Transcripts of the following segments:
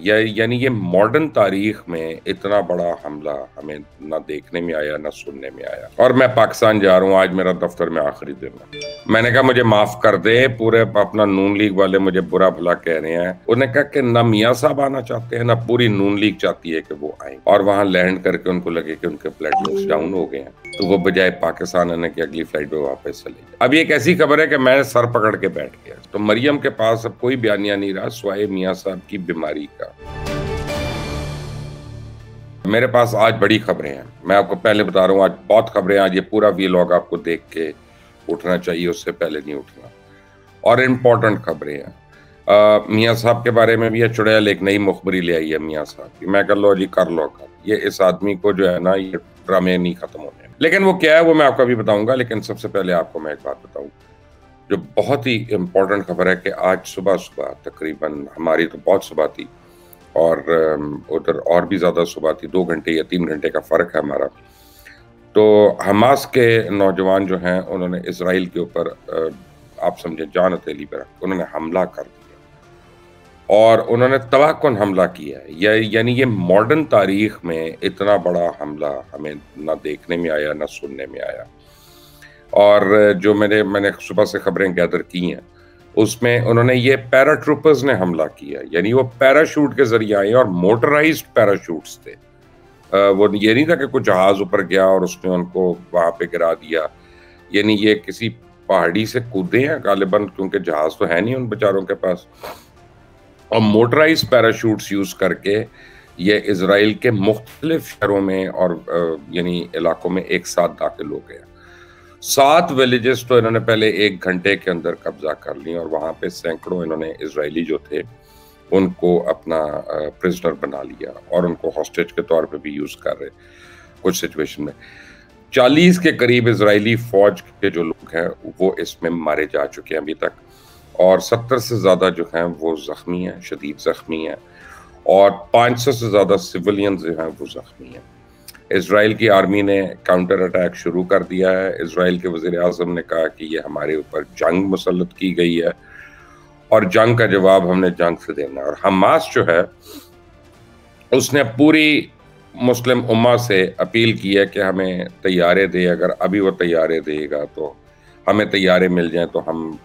यानी ये मॉडर्न तारीख में इतना बड़ा हमला हमें ना देखने में आया ना सुनने में आया। और मैं पाकिस्तान जा रहा हूँ, आज मेरा दफ्तर में आखिरी दिन है। मैंने कहा मुझे माफ कर दे, पूरे अपना नून लीग वाले मुझे बुरा भला कह रहे हैं। उन्होंने कहा कि ना मियाँ साहब आना चाहते हैं ना पूरी नून लीग चाहती है कि वो आए, और वहां लैंड करके उनको लगे कि उनके फ्लाइट डाउन हो गए हैं, तो वो बजाय पाकिस्तान आने की अगली फ्लाइट पे वापस चले गए। अब ये एक ऐसी खबर है कि मैं सर पकड़ के बैठ गया। तो मरियम के पास अब कोई बयानिया नहीं रहा सिवाय मियाँ साहब की बीमारी का। मेरे पास आज बड़ी खबरें हैं, मैं आपको पहले बता रहा हूँ, आज बहुत खबरें हैं। आज ये पूरा वीलॉग आपको देख के उठना चाहिए, उससे पहले नहीं उठना। और इम्पोर्टेंट खबरें हैं। मियाँ साहब के बारे में भी है। चुड़ैल एक नई मुखबरी ले आई है मियाँ साहब की। मैं कर लो जी, कर लो कर। ये इस आदमी को जो है ना, ये ड्रामे नहीं खत्म होने। लेकिन वो क्या है वो मैं आपको अभी बताऊंगा। लेकिन सबसे पहले आपको मैं एक बात बताऊं, जो बहुत ही इम्पोर्टेंट खबर है कि आज सुबह सुबह, तकरीबन हमारी तो बहुत सुबह थी और उधर और भी ज्यादा सुबह थी, 2 घंटे या 3 घंटे का फर्क है हमारा। तो हमास के नौजवान जो हैं उन्होंने इसराइल के ऊपर आप समझे जान हथेली पर रख उन्होंने हमला कर दिया और उन्होंने तबाहकुन हमला किया है। यानी ये मॉडर्न तारीख में इतना बड़ा हमला हमें ना देखने में आया ना सुनने में आया। और जो मैंने सुबह से खबरें गैदर की हैं उसमें उन्होंने ये पैराट्रूपर्स ने हमला किया, यानी वो पैराशूट के जरिए आए और मोटराइज्ड पैराशूट्स थे। वो ये नहीं था कि कुछ जहाज ऊपर गया और उसने उनको वहां पे गिरा दिया। यानी ये किसी पहाड़ी से कूदे हैं गालिबन, क्योंकि जहाज तो है नहीं उन बेचारों के पास, और मोटराइज्ड पैराशूट्स यूज करके ये इसराइल के मुख्तलिफ शहरों में और यानी इलाकों में एक साथ दाखिल हो गया। 7 विलेजेस तो इन्होंने पहले 1 घंटे के अंदर कब्जा कर ली और वहां पे सैकड़ों इन्होंने इजरायली जो थे उनको अपना प्रिजनर बना लिया और उनको हॉस्टेज के तौर पे भी यूज कर रहे कुछ सिचुएशन में। 40 के करीब इजरायली फौज के जो लोग हैं वो इसमें मारे जा चुके हैं अभी तक, और 70 से ज्यादा जो हैं वो जख्मी हैं, शदीद जख्मी हैं, और 500 से ज्यादा सिविलियन जो हैं वो जख्मी हैं। इसराइल की आर्मी ने काउंटर अटैक शुरू कर दिया है। इसराइल के वजीर आज़म ने कहा कि ये हमारे ऊपर जंग मुसल्लत की गई है और जंग का जवाब हमने जंग से देना है। और हमास जो है उसने पूरी मुस्लिम उम्मा से अपील की है कि हमें तैयारे दे, अगर अभी वो तैयारे देगा तो हमें तैयारे मिल जाएं तो हम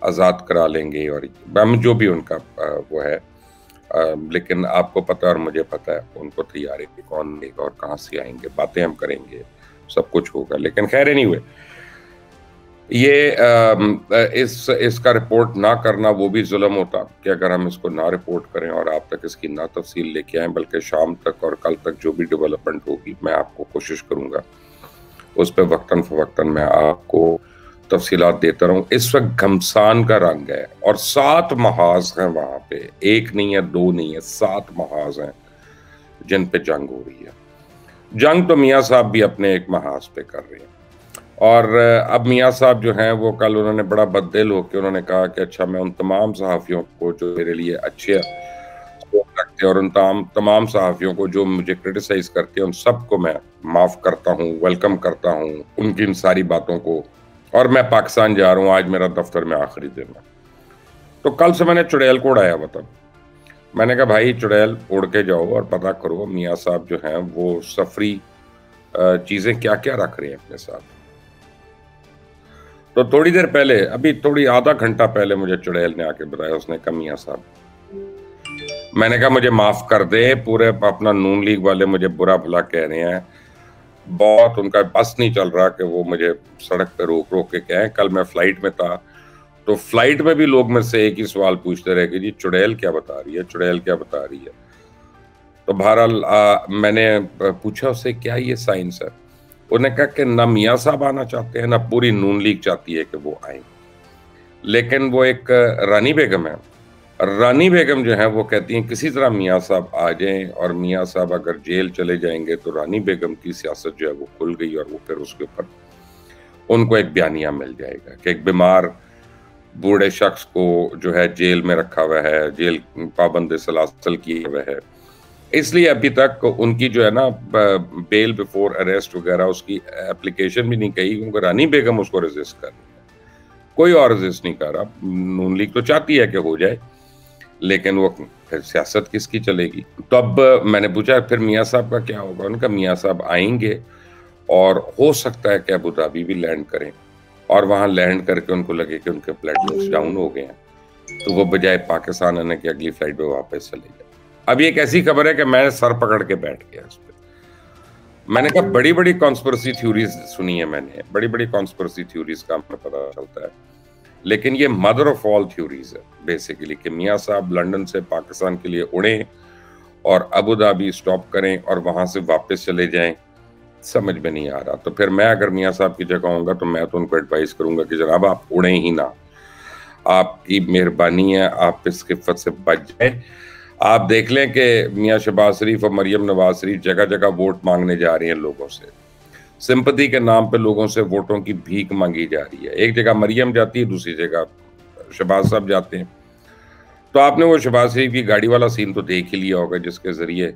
आज़ाद करा लेंगे, और हम जो भी उनका वो है। लेकिन आपको पता है और मुझे पता है उनको तैयारे कौन देगा और कहाँ से आएंगे। बातें हम करेंगे, सब कुछ होगा, लेकिन खैर नहीं हुए। ये इसका रिपोर्ट ना करना वो भी जुल्म होता कि अगर हम इसको ना रिपोर्ट करें और आप तक इसकी ना तफसील लेके आए, बल्कि शाम तक और कल तक जो भी डेवलपमेंट होगी मैं आपको कोशिश करूंगा उस पर वक्तन फवक्तन मैं आपको तफसीलात देता रहूं। इस वक्त घमसान का रंग है और 7 महाज हैं वहां पे, 1 नहीं है 2 नहीं है, 7 महाज हैं जिन पे जंग हो रही है। जंग तो मियाँ साहब भी अपने एक महाज पे कर रहे हैं। और अब मियाँ साहब जो हैं वो कल उन्होंने बड़ा बददिल होकर उन्होंने कहा कि अच्छा, मैं उन तमाम सहाफ़ियों को जो मेरे लिए अच्छे रखते हैं और उन तमाम सहाफ़ियों को जो मुझे क्रिटिसाइज करते हैं उन सबको मैं माफ़ करता हूँ, वेलकम करता हूँ उनकी इन सारी बातों को, और मैं पाकिस्तान जा रहा हूँ, आज मेरा दफ्तर में आखिरी दिन है। तो कल से मैंने चुड़ैल को उड़ाया वतन। मैंने कहा भाई चुड़ैल उड़ के जाओ और पता करो मियाँ साहब जो हैं वो सफरी चीज़ें क्या क्या रख रहे हैं अपने साथ। तो थोड़ी देर पहले, अभी थोड़ी आधा घंटा पहले मुझे चुड़ैल ने आके बताया, उसने कहा मियाँ साहब, मैंने कहा मुझे माफ कर दे, पूरे अपना नून लीग वाले मुझे बुरा भला कह रहे हैं, बहुत उनका बस नहीं चल रहा कि वो मुझे सड़क पे रोक रोक के कहें। कल मैं फ्लाइट में था तो फ्लाइट में भी लोग मेरे से एक ही सवाल पूछते रहे कि जी चुड़ैल क्या बता रही है, चुड़ैल क्या बता रही है। तो बहरहाल मैंने पूछा उससे क्या ये साइंस है। उन्होंने कहा कि ना मियाँ साहब आना चाहते हैं ना पूरी नून लीग चाहती है कि वो आए, लेकिन वो एक रानी बेगम है, रानी बेगम जो है वो कहती हैं किसी तरह मियाँ साहब आ जाएं, और मियाँ साहब अगर जेल चले जाएंगे तो रानी बेगम की सियासत जो है वो खुल गई और वो फिर उसके ऊपर उनको एक बयानिया मिल जाएगा कि एक बीमार बूढ़े शख्स को जो है जेल में रखा हुआ है, जेल पाबंद सलासल किए हुए है। इसलिए अभी तक उनकी जो है ना बेल बिफोर अरेस्ट वगैरह उसकी एप्लीकेशन भी नहीं कही, क्योंकि रानी बेगम उसको रेजिस्ट कर रही है, कोई और रेजिस्ट नहीं कर रहा। नून लीग तो चाहती है कि हो जाए, लेकिन वो फिर सियासत किसकी चलेगी। तो अब मैंने पूछा फिर मियाँ साहब का क्या होगा? उनका मियाँ साहब आएंगे और हो सकता है कि अबू धाबी भी लैंड करें और वहां लैंड करके उनको लगे कि उनके प्लेटलेट्स डाउन हो गए हैं, तो वो बजाय पाकिस्तान आने की अगली फ्लाइट पे वापस चले जाए। अब ये एक ऐसी खबर है कि मैं सर पकड़ के बैठ गया उस पर। मैंने कहा बड़ी बड़ी कॉन्स्पिरेसी थ्योरीज सुनी है मैंने, बड़ी बड़ी कॉन्स्पिरेसी थ्योरीज का हमें पता चलता है, लेकिन ये मदर ऑफ ऑल थ्योरीज है बेसिकली कि मियाँ साहब लंदन से पाकिस्तान के लिए उड़े और अबू धाबी स्टॉप करें और वहां से वापस चले जाएं, समझ में नहीं आ रहा। तो फिर मैं अगर मियाँ साहब की जगह होऊंगा तो मैं तो उनको एडवाइस करूंगा कि जनाब आप उड़े ही ना, आपकी मेहरबानी है आप इस किफ़त से बच जाए। आप देख लें कि मियाँ शहबाज शरीफ और मरियम नवाज शरीफ जगह जगह वोट मांगने जा रही हैं लोगों से, सिंपैथी के नाम पे लोगों से वोटों की भीख मांगी जा रही है। एक जगह मरियम जाती है, दूसरी जगह शहबाज साहब जाते हैं। तो आपने वो शहबाज शरीफ की गाड़ी वाला सीन तो देख ही लिया होगा, जिसके जरिए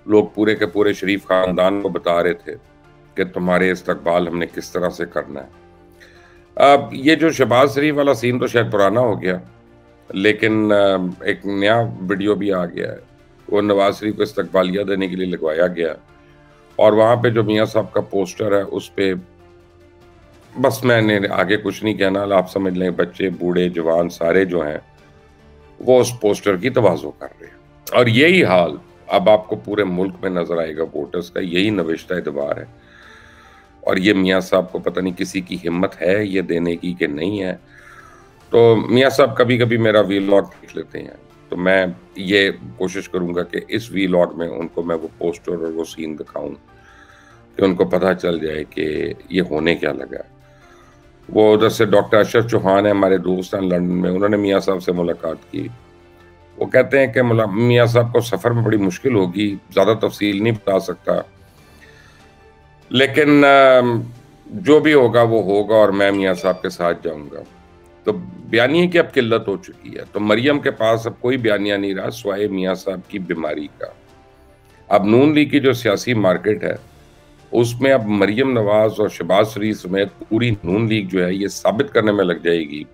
लोग पूरे के पूरे शरीफ खानदान को बता रहे थे कि तुम्हारे इस्तकबाल हमने किस तरह से करना है। अब ये जो शहबाज शरीफ वाला सीन तो शायद पुराना हो गया, लेकिन एक नया वीडियो भी आ गया है, वो नवाज शरीफ को इस्तकबालिया देने के लिए लगवाया गया और वहां पे जो मियाँ साहब का पोस्टर है उस पे बस मैंने आगे कुछ नहीं कहना, आप समझ लें बच्चे बूढ़े जवान सारे जो हैं वो उस पोस्टर की तवाज़ो कर रहे हैं। और यही हाल अब आपको पूरे मुल्क में नजर आएगा वोटर्स का, यही नविश्ता एतबार है। और ये मियाँ साहब को पता नहीं किसी की हिम्मत है ये देने की कि नहीं है। तो मियाँ साहब कभी कभी मेरा वीलॉग देख लेते हैं, तो मैं ये कोशिश करूंगा कि इस वीलॉग में उनको मैं वो पोस्टर और वो सीन दिखाऊं कि उनको पता चल जाए कि ये होने क्या लगा। वो उधर से डॉक्टर अशरफ चौहान है, हमारे दोस्त हैं लंदन में, उन्होंने मियाँ साहब से मुलाकात की। वो कहते हैं कि मियाँ साहब को सफ़र में बड़ी मुश्किल होगी, ज़्यादा तफसील नहीं बता सकता, लेकिन जो भी होगा वो होगा और मैं मियाँ साहब के साथ जाऊंगा। तो बयानिए की अब किल्लत हो चुकी है, तो मरियम के पास अब कोई बयानिया नहीं रहा स्वाए मियाँ साहब की बीमारी का। अब नून लीग की जो सियासी मार्केट है उसमें अब मरियम नवाज और शहबाज शरीफ समेत पूरी नून लीग जो है ये साबित करने में लग जाएगी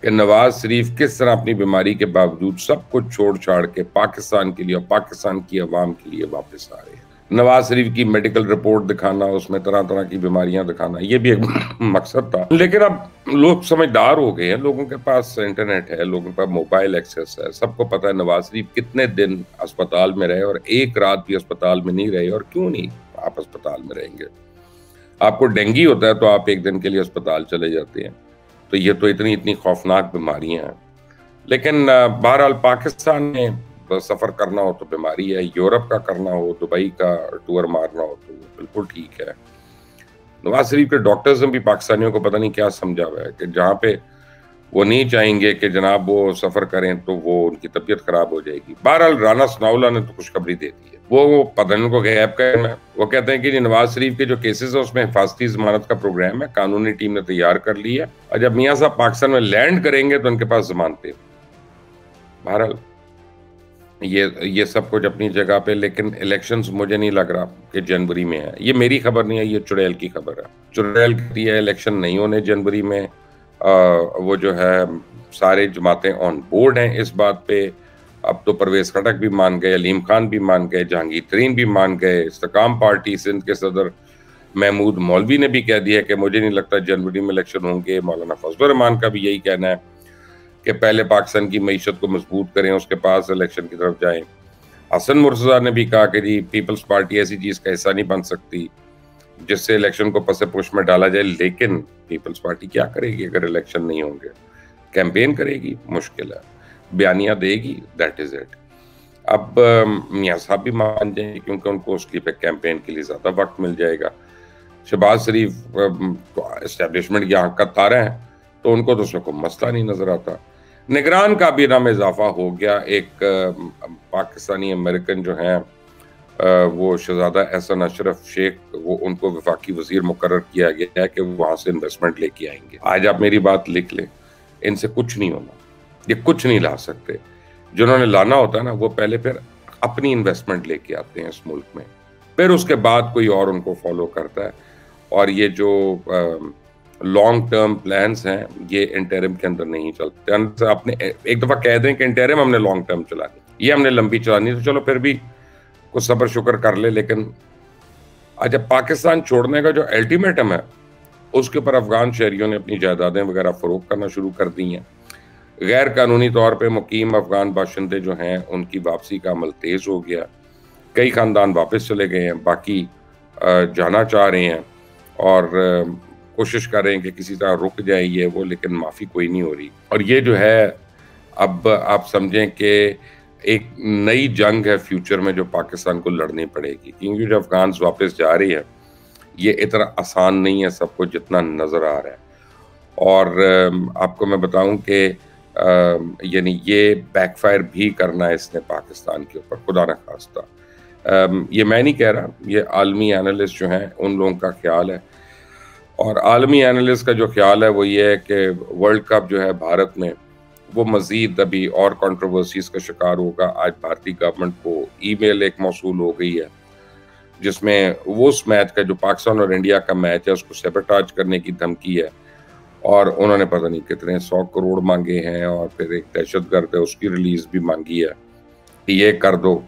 कि नवाज शरीफ किस तरह अपनी बीमारी के बावजूद सब कुछ छोड़ छाड़ के पाकिस्तान के लिए और पाकिस्तान की अवाम के लिए वापस आ रहे हैं। नवाज शरीफ की मेडिकल रिपोर्ट दिखाना, उसमें तरह तरह की बीमारियां दिखाना, ये भी एक मकसद था। लेकिन अब लोग समझदार हो गए हैं, लोगों के पास इंटरनेट है, लोगों के पास मोबाइल एक्सेस है, सबको पता है नवाज शरीफ कितने दिन अस्पताल में रहे और एक रात भी अस्पताल में नहीं रहे, और क्यों नहीं आप अस्पताल में रहेंगे। आपको डेंगू होता है तो आप एक दिन के लिए अस्पताल चले जाते हैं, तो ये तो इतनी इतनी खौफनाक बीमारियां हैं। लेकिन बहरहाल पाकिस्तान में सफर करना हो तो बीमारी है, यूरोप का करना हो, दुबई का टूर मारना हो तो बिल्कुल ठीक है। नवाज शरीफ के डॉक्टर्स ने भी पाकिस्तानियों को पता नहीं क्या समझा हुआ है कि जहाँ पे वो नहीं चाहेंगे कि जनाब वो सफर करें तो वो उनकी तबीयत खराब हो जाएगी। बहरहाल राना सनाउल्लाह ने तो खुशखबरी दे दी है, वो पता को गैब कर में वो कहते हैं कि नवाज शरीफ के जो केसेस है उसमें हिफाजती जमानत का प्रोग्राम है, कानूनी टीम ने तैयार कर ली है और जब मियाँ साहब पाकिस्तान में लैंड करेंगे तो उनके पास जमानतें। बहरहाल ये सब कुछ अपनी जगह पे, लेकिन इलेक्शंस मुझे नहीं लग रहा कि जनवरी में है। ये मेरी खबर नहीं है, ये चुड़ैल की खबर है। चुड़ैल कहती है इलेक्शन नहीं होने जनवरी में। वो जो है सारे जमातें ऑन बोर्ड हैं इस बात पे। अब तो परवेज खटक भी मान गए, अलीम खान भी मान गए, जहांगीर तरीन भी मान गए, इस्तेकाम पार्टी सिंध के सदर महमूद मौलवी ने भी कह दिया कि मुझे नहीं लगता जनवरी में इलेक्शन होंगे। मौलाना फजल रहमान का भी यही कहना है कि पहले पाकिस्तान की मईशत को मजबूत करें, उसके पास इलेक्शन की तरफ जाएं। हसन मुर्तज़ा ने भी कहा कि जी पीपल्स पार्टी ऐसी चीज़ का हिस्सा नहीं बन सकती जिससे इलेक्शन को पसे पुश में डाला जाए। लेकिन पीपल्स पार्टी क्या करेगी अगर इलेक्शन नहीं होंगे? कैंपेन करेगी, मुश्किल है, बयानियाँ देगी, दैट इज इट। अब मियाँ साहब भी मान जाएंगे क्योंकि उनको उसके पे कैंपेन के लिए ज़्यादा वक्त मिल जाएगा। शहबाज शरीफ एस्टेब्लिशमेंट की आंख का तारा है तो उनको तो उसमें कोई मसला नहीं नजर आता। निगरान काबीना में इजाफा हो गया, एक पाकिस्तानी अमेरिकन जो हैं वो शहजादा एहसन अशरफ शेख, वो उनको वफाकी वजीर मुकर्रर किया गया है कि वो वहाँ से इन्वेस्टमेंट लेके आएंगे। आज आप मेरी बात लिख लें, इनसे कुछ नहीं होना, ये कुछ नहीं ला सकते। जिन्होंने लाना होता है ना वो पहले फिर अपनी इन्वेस्टमेंट लेके आते हैं इस मुल्क में, फिर उसके बाद कोई और उनको फॉलो करता है। और ये जो लॉन्ग टर्म प्लान्स हैं, ये इंटरिम के अंदर नहीं चलते। अंदर आपने एक दफ़ा कह दें कि इंटरिम हमने लॉन्ग टर्म चलानी, ये हमने लंबी चलानी, तो चलो फिर भी कुछ सब्र शुक्र कर ले। लेकिन अच्छा, पाकिस्तान छोड़ने का जो अल्टीमेटम है, उसके ऊपर अफगान शहरियों ने अपनी जायदादें वगैरह फ़रोख्त करना शुरू कर दी हैं। गैर कानूनी तौर पे मुकीम अफगान बाशिंदे जो हैं, उनकी वापसी का अमल तेज़ हो गया। कई ख़ानदान वापस चले गए हैं, बाकी जाना चाह रहे हैं और कोशिश कर रहे हैं कि किसी तरह रुक जाए ये वो, लेकिन माफ़ी कोई नहीं हो रही। और ये जो है, अब आप समझें कि एक नई जंग है फ्यूचर में जो पाकिस्तान को लड़नी पड़ेगी, क्योंकि जो अफगान्स वापस जा रही है, ये इतना आसान नहीं है सबको जितना नज़र आ रहा है। और आपको मैं बताऊं कि यानी ये बैकफायर भी करना है इसने पाकिस्तान के ऊपर, खुदा न खास्ता। ये मैं नहीं कह रहा, ये आलमी एनालिस्ट जो हैं उन लोगों का ख्याल है। और आलमी एनालिस्ट का जो ख्याल है वो ये है कि वर्ल्ड कप जो है भारत में, वो मज़ीद अभी और कंट्रोवर्सीज का शिकार होगा। आज भारतीय गवर्नमेंट को ईमेल एक मौसूल हो गई है जिसमें वो उस मैच का, जो पाकिस्तान और इंडिया का मैच है, उसको सैबोटाज करने की धमकी है। और उन्होंने पता नहीं कितने 100 करोड़ मांगे हैं, और फिर एक दहशतगर्द है उसकी रिलीज भी मांगी है कि ये कर दो।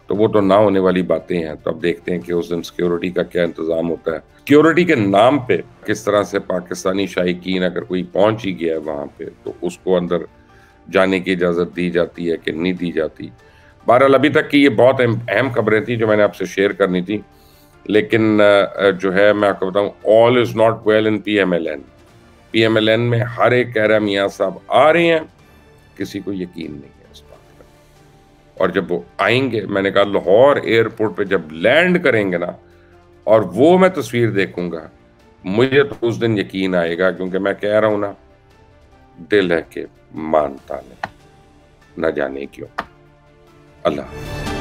तो वो तो ना होने वाली बातें हैं। तो अब देखते हैं कि उस दिन सिक्योरिटी का क्या इंतजाम होता है। सिक्योरिटी के नाम पे किस तरह से पाकिस्तानी शायकीन, अगर कोई पहुंच ही गया है वहां पे, तो उसको अंदर जाने की इजाजत दी जाती है कि नहीं दी जाती। बहरहाल अभी तक की ये बहुत अहम खबरें थी जो मैंने आपसे शेयर करनी थी। लेकिन जो है, मैं आपको बताऊं, all is not well in PMLN। PMLN में हर एक कह रहा है मियाँ साहब आ रहे हैं, किसी को यकीन नहीं है इस बात का। और जब वो आएंगे, मैंने कहा लाहौर एयरपोर्ट पे जब लैंड करेंगे ना, और वो मैं तस्वीर देखूंगा, मुझे तो उस दिन यकीन आएगा। क्योंकि मैं कह रहा हूं ना, दिल है कि मानता नहीं, न जाने क्यों। अल्लाह।